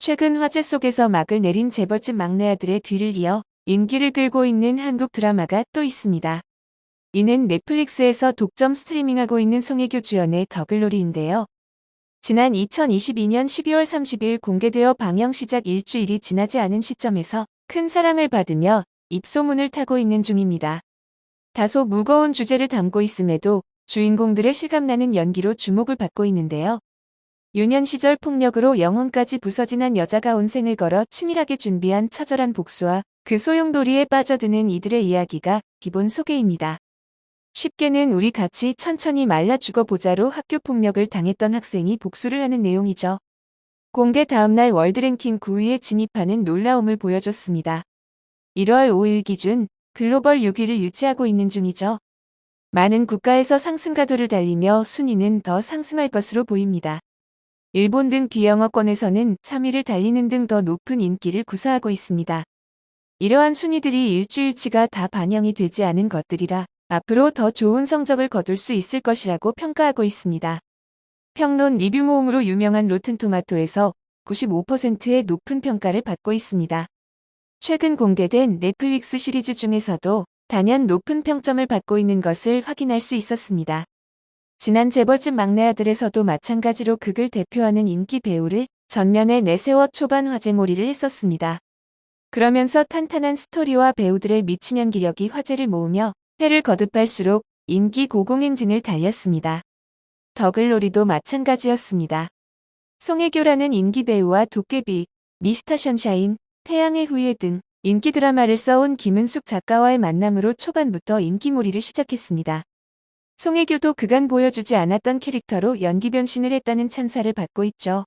최근 화제 속에서 막을 내린 재벌집 막내 아들의 뒤를 이어 인기를 끌고 있는 한국 드라마가 또 있습니다. 이는 넷플릭스에서 독점 스트리밍하고 있는 송혜교 주연의 더글로리인데요. 지난 2022년 12월 30일 공개되어 방영 시작 일주일이 지나지 않은 시점에서 큰 사랑을 받으며 입소문을 타고 있는 중입니다. 다소 무거운 주제를 담고 있음에도 주인공들의 실감나는 연기로 주목을 받고 있는데요. 유년 시절 폭력으로 영혼까지 부서진 여자가 온 생을 걸어 치밀하게 준비한 처절한 복수와 그 소용돌이에 빠져드는 이들의 이야기가 기본 소개입니다. 쉽게는 우리 같이 천천히 말라 죽어보자로 학교 폭력을 당했던 학생이 복수를 하는 내용이죠. 공개 다음날 월드랭킹 9위에 진입하는 놀라움을 보여줬습니다. 1월 5일 기준 글로벌 6위를 유지하고 있는 중이죠. 많은 국가에서 상승 가도를 달리며 순위는 더 상승할 것으로 보입니다. 일본 등 비영어권에서는 3위를 달리는 등 더 높은 인기를 구사하고 있습니다. 이러한 순위들이 일주일치가 다 반영이 되지 않은 것들이라 앞으로 더 좋은 성적을 거둘 수 있을 것이라고 평가하고 있습니다. 평론 리뷰 모음으로 유명한 로튼토마토에서 95%의 높은 평가를 받고 있습니다. 최근 공개된 넷플릭스 시리즈 중에서도 단연 높은 평점을 받고 있는 것을 확인할 수 있었습니다. 지난 재벌집 막내 아들에서도 마찬가지로 극을 대표하는 인기 배우를 전면에 내세워 초반 화제몰이를 했었습니다. 그러면서 탄탄한 스토리와 배우들의 미친 연기력이 화제를 모으며 해를 거듭할수록 인기 고공행진을 달렸습니다. 더글로리도 마찬가지였습니다. 송혜교라는 인기 배우와 도깨비, 미스터 션샤인, 태양의 후예 등 인기 드라마를 써온 김은숙 작가와의 만남으로 초반부터 인기몰이를 시작했습니다. 송혜교도 그간 보여주지 않았던 캐릭터로 연기 변신을 했다는 찬사를 받고 있죠.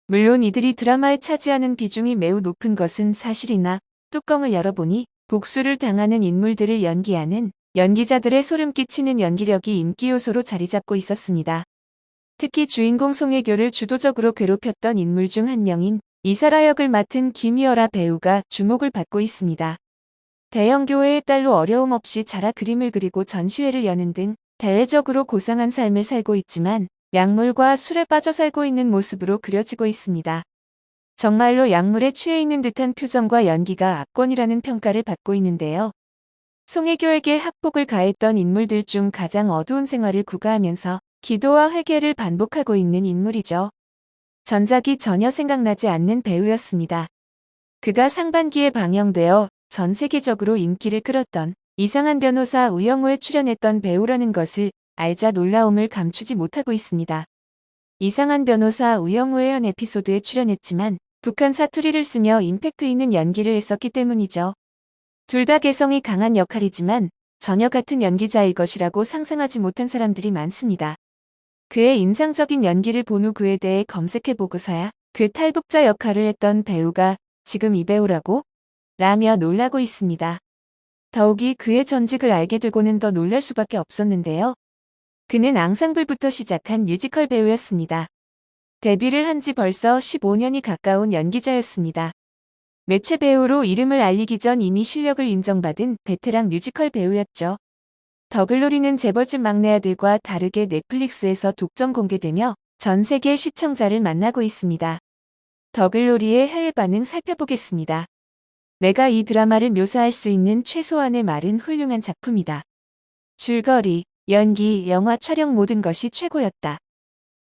물론 이들이 드라마에 차지하는 비중이 매우 높은 것은 사실이나 뚜껑을 열어보니 복수를 당하는 인물들을 연기하는 연기자들의 소름 끼치는 연기력이 인기 요소로 자리 잡고 있었습니다. 특히 주인공 송혜교를 주도적으로 괴롭혔던 인물 중 한 명인 이사라 역을 맡은 김희어라 배우가 주목을 받고 있습니다. 대형 교회의 딸로 어려움 없이 자라 그림을 그리고 전시회를 여는 등 대외적으로 고상한 삶을 살고 있지만 약물과 술에 빠져 살고 있는 모습으로 그려지고 있습니다. 정말로 약물에 취해 있는 듯한 표정과 연기가 압권이라는 평가를 받고 있는데요. 송혜교에게 학폭을 가했던 인물들 중 가장 어두운 생활을 구가하면서 기도와 회개를 반복하고 있는 인물이죠. 전작이 전혀 생각나지 않는 배우였습니다. 그가 상반기에 방영되어 전 세계적으로 인기를 끌었던 이상한 변호사 우영우에 출연했던 배우라는 것을 알자 놀라움을 감추지 못하고 있습니다. 이상한 변호사 우영우의 한 에피소드에 출연했지만 북한 사투리를 쓰며 임팩트 있는 연기를 했었기 때문이죠. 둘 다 개성이 강한 역할이지만 전혀 같은 연기자일 것이라고 상상하지 못한 사람들이 많습니다. 그의 인상적인 연기를 본 후 그에 대해 검색해보고서야 그 탈북자 역할을 했던 배우가 지금 이 배우라고? 라며 놀라고 있습니다. 더욱이 그의 전직을 알게 되고는 더 놀랄 수밖에 없었는데요. 그는 앙상블부터 시작한 뮤지컬 배우였습니다. 데뷔를 한 지 벌써 15년이 가까운 연기자였습니다. 매체 배우로 이름을 알리기 전 이미 실력을 인정받은 베테랑 뮤지컬 배우였죠. 더글로리는 재벌집 막내 아들과 다르게 넷플릭스에서 독점 공개되며 전 세계 시청자를 만나고 있습니다. 더글로리의 해외 반응 살펴보겠습니다. 내가 이 드라마를 묘사할 수 있는 최소한의 말은 훌륭한 작품이다. 줄거리, 연기, 영화 촬영 모든 것이 최고였다.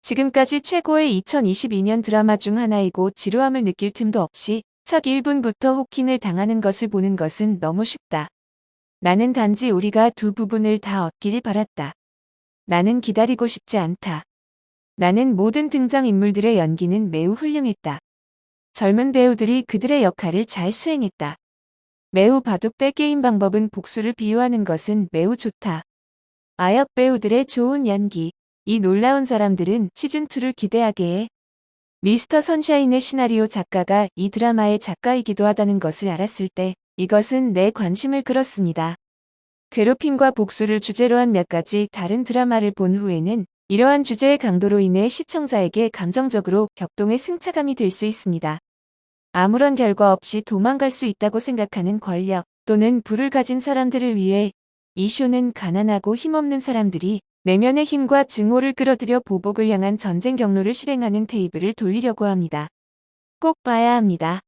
지금까지 최고의 2022년 드라마 중 하나이고 지루함을 느낄 틈도 없이 첫 1분부터 호킹을 당하는 것을 보는 것은 너무 쉽다. 나는 단지 우리가 두 부분을 다 얻기를 바랐다. 나는 기다리고 싶지 않다. 나는 모든 등장인물들의 연기는 매우 훌륭했다. 젊은 배우들이 그들의 역할을 잘 수행했다. 매우 바둑대 게임 방법은 복수를 비유하는 것은 매우 좋다. 아역 배우들의 좋은 연기, 이 놀라운 사람들은 시즌2를 기대하게 해. 미스터 선샤인의 시나리오 작가가 이 드라마의 작가이기도 하다는 것을 알았을 때 이것은 내 관심을 끌었습니다. 괴롭힘과 복수를 주제로 한 몇 가지 다른 드라마를 본 후에는 이러한 주제의 강도로 인해 시청자에게 감정적으로 격동의 승차감이 될 수 있습니다. 아무런 결과 없이 도망갈 수 있다고 생각하는 권력 또는 부를 가진 사람들을 위해 이 쇼는 가난하고 힘없는 사람들이 내면의 힘과 증오를 끌어들여 보복을 향한 전쟁 경로를 실행하는 테이블을 돌리려고 합니다. 꼭 봐야 합니다.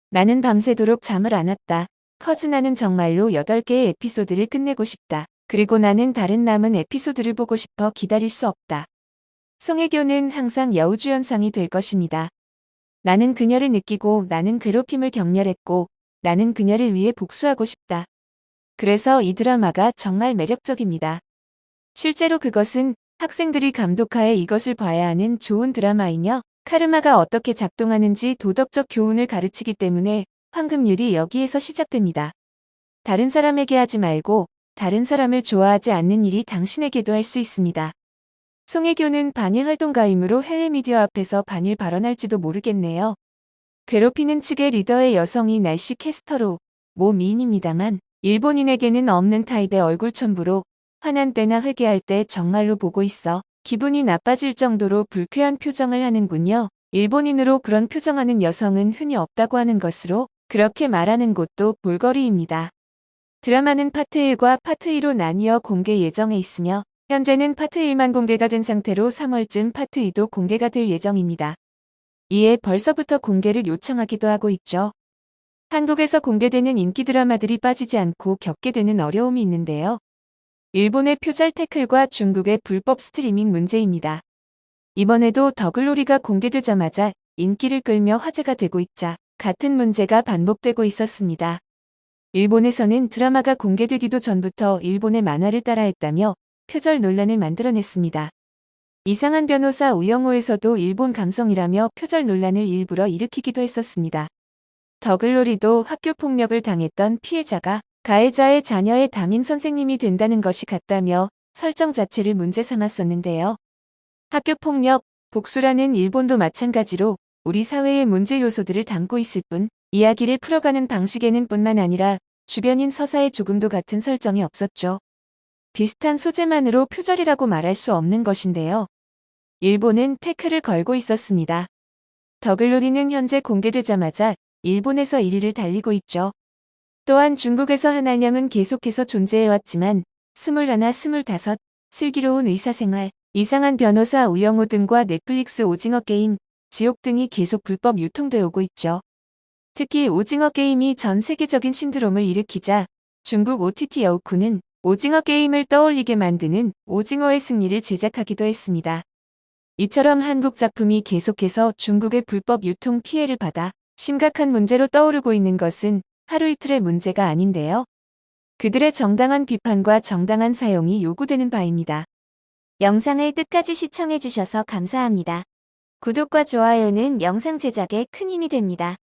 나는 밤새도록 잠을 안 왔다. 커즈 나는 정말로 8개의 에피소드를 끝내고 싶다. 그리고 나는 다른 남은 에피소드를 보고 싶어 기다릴 수 없다. 송혜교는 항상 여우주연상이 될 것입니다. 나는 그녀를 느끼고 나는 괴롭힘을 격렬했고 나는 그녀를 위해 복수하고 싶다. 그래서 이 드라마가 정말 매력적입니다. 실제로 그것은 학생들이 감독하에 이것을 봐야 하는 좋은 드라마이며 카르마가 어떻게 작동하는지 도덕적 교훈을 가르치기 때문에 황금률이 여기에서 시작됩니다. 다른 사람에게 하지 말고 다른 사람을 좋아하지 않는 일이 당신에게도 할 수 있습니다. 송혜교는 반일 활동가이므로 해외 미디어 앞에서 반일 발언할지도 모르겠네요. 괴롭히는 측의 리더의 여성이 날씨 캐스터로 모 미인입니다만 일본인에게는 없는 타입의 얼굴 첨부로 화난 때나 회개할 때 정말로 보고 있어 기분이 나빠질 정도로 불쾌한 표정을 하는군요. 일본인으로 그런 표정하는 여성은 흔히 없다고 하는 것으로 그렇게 말하는 곳도 볼거리입니다. 드라마는 파트 1과 파트 2로 나뉘어 공개 예정에 있으며 현재는 파트 1만 공개가 된 상태로 3월쯤 파트 2도 공개가 될 예정입니다. 이에 벌써부터 공개를 요청하기도 하고 있죠. 한국에서 공개되는 인기 드라마들이 빠지지 않고 겪게 되는 어려움이 있는데요. 일본의 표절 태클과 중국의 불법 스트리밍 문제입니다. 이번에도 더글로리가 공개되자마자 인기를 끌며 화제가 되고 있자 같은 문제가 반복되고 있었습니다. 일본에서는 드라마가 공개되기도 전부터 일본의 만화를 따라했다며 표절 논란을 만들어냈습니다. 이상한 변호사 우영우에서도 일본 감성이라며 표절 논란을 일부러 일으키기도 했었습니다. 더글로리도 학교 폭력을 당했던 피해자가 가해자의 자녀의 담임 선생님이 된다는 것이 같다며 설정 자체를 문제 삼았었는데요. 학교 폭력, 복수라는 일본도 마찬가지로 우리 사회의 문제 요소들을 담고 있을 뿐 이야기를 풀어가는 방식에는 뿐만 아니라 주변인 서사에 조금도 같은 설정이 없었죠. 비슷한 소재만으로 표절이라고 말할 수 없는 것인데요. 일본은 태클을 걸고 있었습니다. 더글로리는 현재 공개되자마자 일본에서 1위를 달리고 있죠. 또한 중국에서 한알령은 계속해서 존재해왔지만 21, 25, 슬기로운 의사생활, 이상한 변호사 우영우 등과 넷플릭스 오징어 게임, 지옥 등이 계속 불법 유통되어 오고 있죠. 특히 오징어 게임이 전 세계적인 신드롬을 일으키자 중국 OTT 여우쿠는 오징어 게임을 떠올리게 만드는 오징어의 승리를 제작하기도 했습니다. 이처럼 한국 작품이 계속해서 중국의 불법 유통 피해를 받아 심각한 문제로 떠오르고 있는 것은 하루 이틀의 문제가 아닌데요. 그들의 정당한 비판과 정당한 사용이 요구되는 바입니다. 영상을 끝까지 시청해주셔서 감사합니다. 구독과 좋아요는 영상 제작에 큰 힘이 됩니다.